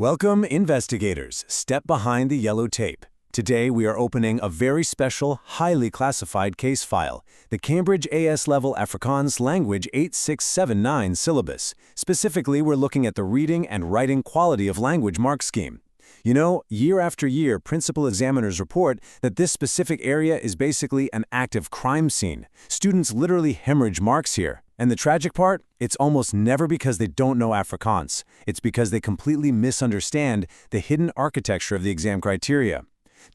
Welcome, investigators. Step behind the yellow tape. Today, we are opening a very special, highly classified case file, the Cambridge AS Level Afrikaans Language 8679 syllabus. Specifically, we're looking at the reading and writing quality of language mark scheme. You know, year after year, principal examiners report that this specific area is basically an active crime scene. Students literally hemorrhage marks here. And the tragic part? It's almost never because they don't know Afrikaans. It's because they completely misunderstand the hidden architecture of the exam criteria.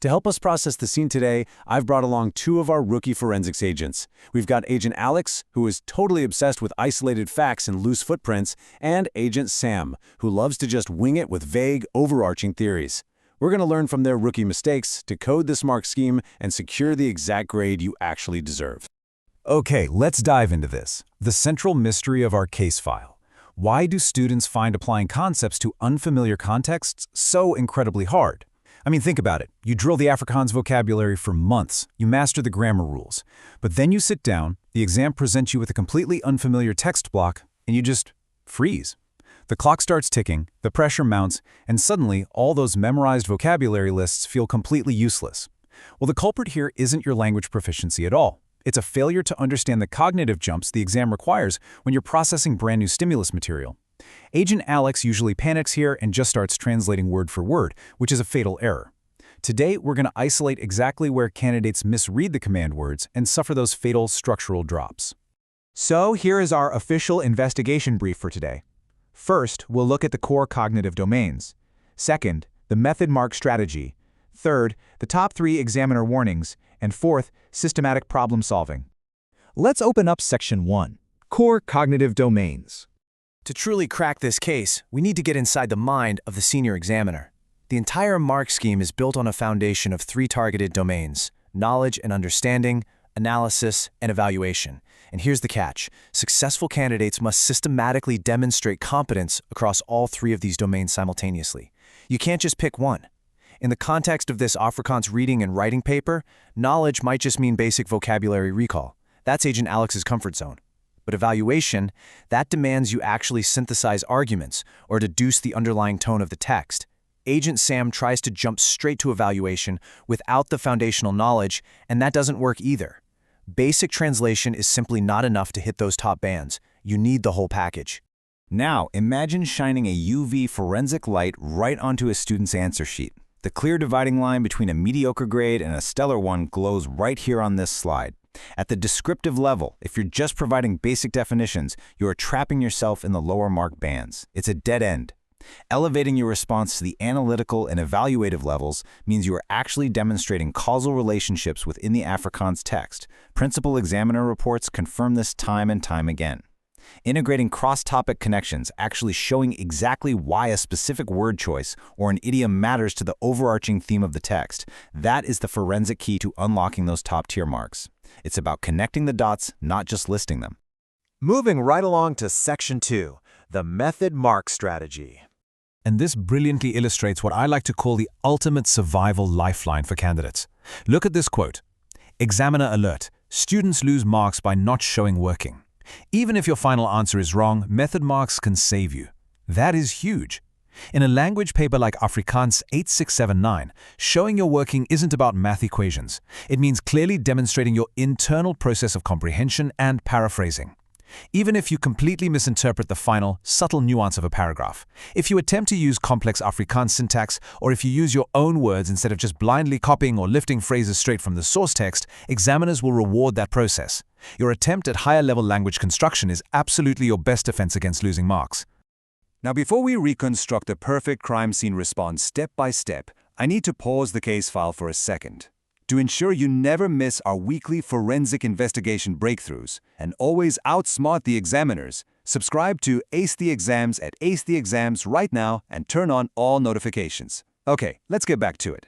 To help us process the scene today, I've brought along two of our rookie forensics agents. We've got Agent Alex, who is totally obsessed with isolated facts and loose footprints, and Agent Sam, who loves to just wing it with vague, overarching theories. We're going to learn from their rookie mistakes to code this mark scheme and secure the exact grade you actually deserve. Okay, let's dive into this. The central mystery of our case file. Why do students find applying concepts to unfamiliar contexts so incredibly hard? I mean, think about it. You drill the Afrikaans vocabulary for months, you master the grammar rules, but then you sit down, the exam presents you with a completely unfamiliar text block, and you just freeze. The clock starts ticking, the pressure mounts, and suddenly all those memorized vocabulary lists feel completely useless. Well, the culprit here isn't your language proficiency at all. It's a failure to understand the cognitive jumps the exam requires when you're processing brand new stimulus material. Agent Alex usually panics here and just starts translating word for word, which is a fatal error. Today, we're going to isolate exactly where candidates misread the command words and suffer those fatal structural drops. So here is our official investigation brief for today. First, we'll look at the core cognitive domains. Second, the method mark strategy. Third, the top 3 examiner warnings. And fourth, systematic problem solving. Let's open up Section 1, Core Cognitive Domains. To truly crack this case, we need to get inside the mind of the senior examiner. The entire mark scheme is built on a foundation of 3 targeted domains: knowledge and understanding, analysis, and evaluation. And here's the catch. Successful candidates must systematically demonstrate competence across all 3 of these domains simultaneously. You can't just pick one. In the context of this Afrikaans reading and writing paper, knowledge might just mean basic vocabulary recall. That's Agent Alex's comfort zone. But evaluation, that demands you actually synthesize arguments or deduce the underlying tone of the text. Agent Sam tries to jump straight to evaluation without the foundational knowledge, and that doesn't work either. Basic translation is simply not enough to hit those top bands. You need the whole package. Now, imagine shining a UV forensic light right onto a student's answer sheet. The clear dividing line between a mediocre grade and a stellar one glows right here on this slide. At the descriptive level, if you're just providing basic definitions, you are trapping yourself in the lower mark bands. It's a dead end. Elevating your response to the analytical and evaluative levels means you are actually demonstrating causal relationships within the Afrikaans text. Principal examiner reports confirm this time and time again. Integrating cross-topic connections, actually showing exactly why a specific word choice or an idiom matters to the overarching theme of the text, that is the forensic key to unlocking those top-tier marks. It's about connecting the dots, not just listing them. Moving right along to Section 2, the method mark strategy. And this brilliantly illustrates what I like to call the ultimate survival lifeline for candidates. Look at this quote. Examiner alert. Students lose marks by not showing working. Even if your final answer is wrong, method marks can save you. That is huge. In a language paper like Afrikaans 8679, showing your working isn't about math equations. It means clearly demonstrating your internal process of comprehension and paraphrasing. Even if you completely misinterpret the final, subtle nuance of a paragraph, if you attempt to use complex Afrikaans syntax, or if you use your own words instead of just blindly copying or lifting phrases straight from the source text, examiners will reward that process. Your attempt at higher-level language construction is absolutely your best defense against losing marks. Now, before we reconstruct a perfect crime scene response step by step, I need to pause the case file for a second. To ensure you never miss our weekly forensic investigation breakthroughs and always outsmart the examiners, subscribe to Ace the Exams at Ace the Exams right now and turn on all notifications. Okay, let's get back to it.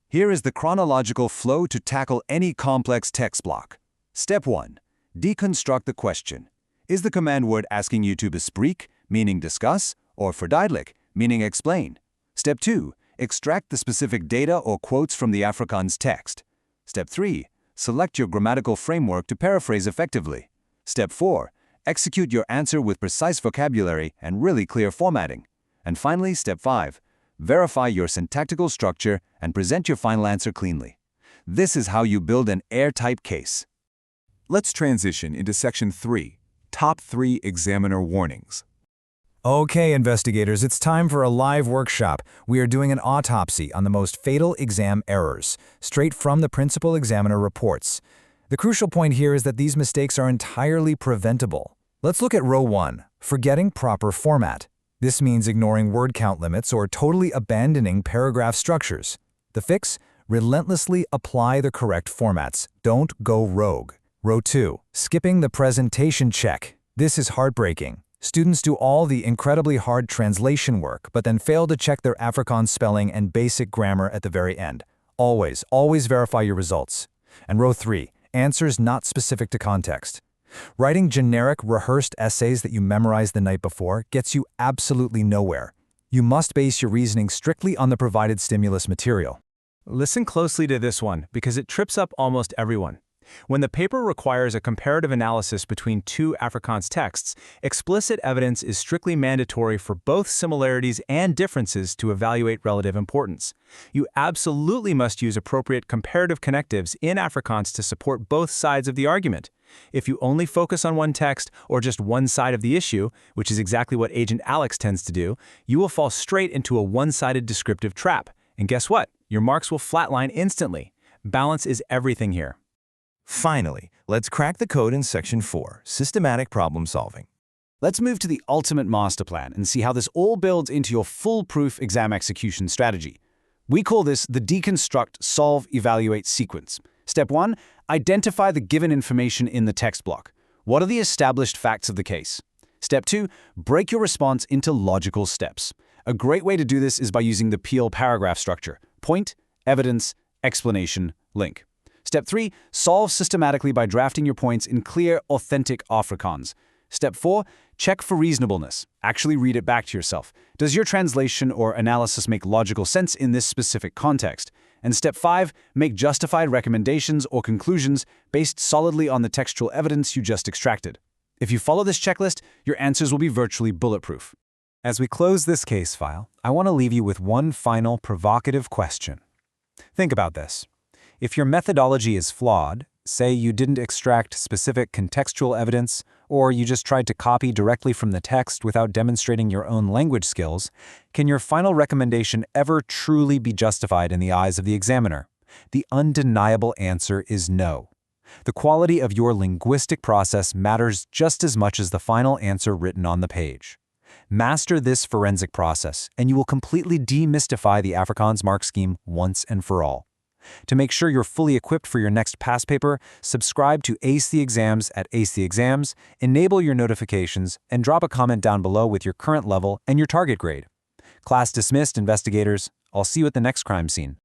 Here is the chronological flow to tackle any complex text block. Step 1. Deconstruct the question. Is the command word asking you to bespreek, meaning discuss, or verduidelijk, meaning explain? Step 2. Extract the specific data or quotes from the Afrikaans text. Step 3. Select your grammatical framework to paraphrase effectively. Step 4. Execute your answer with precise vocabulary and really clear formatting. And finally, Step 5. verify your syntactical structure, and present your final answer cleanly. This is how you build an airtight case. Let's transition into Section 3, Top 3 Examiner Warnings. Okay, investigators, it's time for a live workshop. We are doing an autopsy on the most fatal exam errors, straight from the principal examiner reports. The crucial point here is that these mistakes are entirely preventable. Let's look at row 1, forgetting proper format. This means ignoring word count limits or totally abandoning paragraph structures. The fix? Relentlessly apply the correct formats. Don't go rogue. Row 2, skipping the presentation check. This is heartbreaking. Students do all the incredibly hard translation work, but then fail to check their Afrikaans spelling and basic grammar at the very end. Always verify your results. And row 3, answers not specific to context. Writing generic, rehearsed essays that you memorized the night before gets you absolutely nowhere. You must base your reasoning strictly on the provided stimulus material. Listen closely to this one because it trips up almost everyone. When the paper requires a comparative analysis between two Afrikaans texts, explicit evidence is strictly mandatory for both similarities and differences to evaluate relative importance. You absolutely must use appropriate comparative connectives in Afrikaans to support both sides of the argument. If you only focus on one text or just one side of the issue, which is exactly what Agent Alex tends to do, you will fall straight into a one-sided descriptive trap. And guess what? Your marks will flatline instantly. Balance is everything here. Finally, let's crack the code in Section 4, Systematic Problem Solving. Let's move to the ultimate master plan and see how this all builds into your foolproof exam execution strategy. We call this the deconstruct, solve, evaluate sequence. Step 1, identify the given information in the text block. What are the established facts of the case? Step 2, break your response into logical steps. A great way to do this is by using the Peel paragraph structure: point, evidence, explanation, link. Step 3, solve systematically by drafting your points in clear, authentic Afrikaans. Step 4, check for reasonableness. Actually read it back to yourself. Does your translation or analysis make logical sense in this specific context? And Step 5, make justified recommendations or conclusions based solidly on the textual evidence you just extracted. If you follow this checklist, your answers will be virtually bulletproof. As we close this case file, I want to leave you with one final provocative question. Think about this. If your methodology is flawed, say you didn't extract specific contextual evidence, or you just tried to copy directly from the text without demonstrating your own language skills, can your final recommendation ever truly be justified in the eyes of the examiner? The undeniable answer is no. The quality of your linguistic process matters just as much as the final answer written on the page. Master this forensic process, and you will completely demystify the Afrikaans mark scheme once and for all. To make sure you're fully equipped for your next past paper, subscribe to Ace the Exams at Ace the Exams, enable your notifications, and drop a comment down below with your current level and your target grade. Class dismissed, investigators. I'll see you at the next crime scene.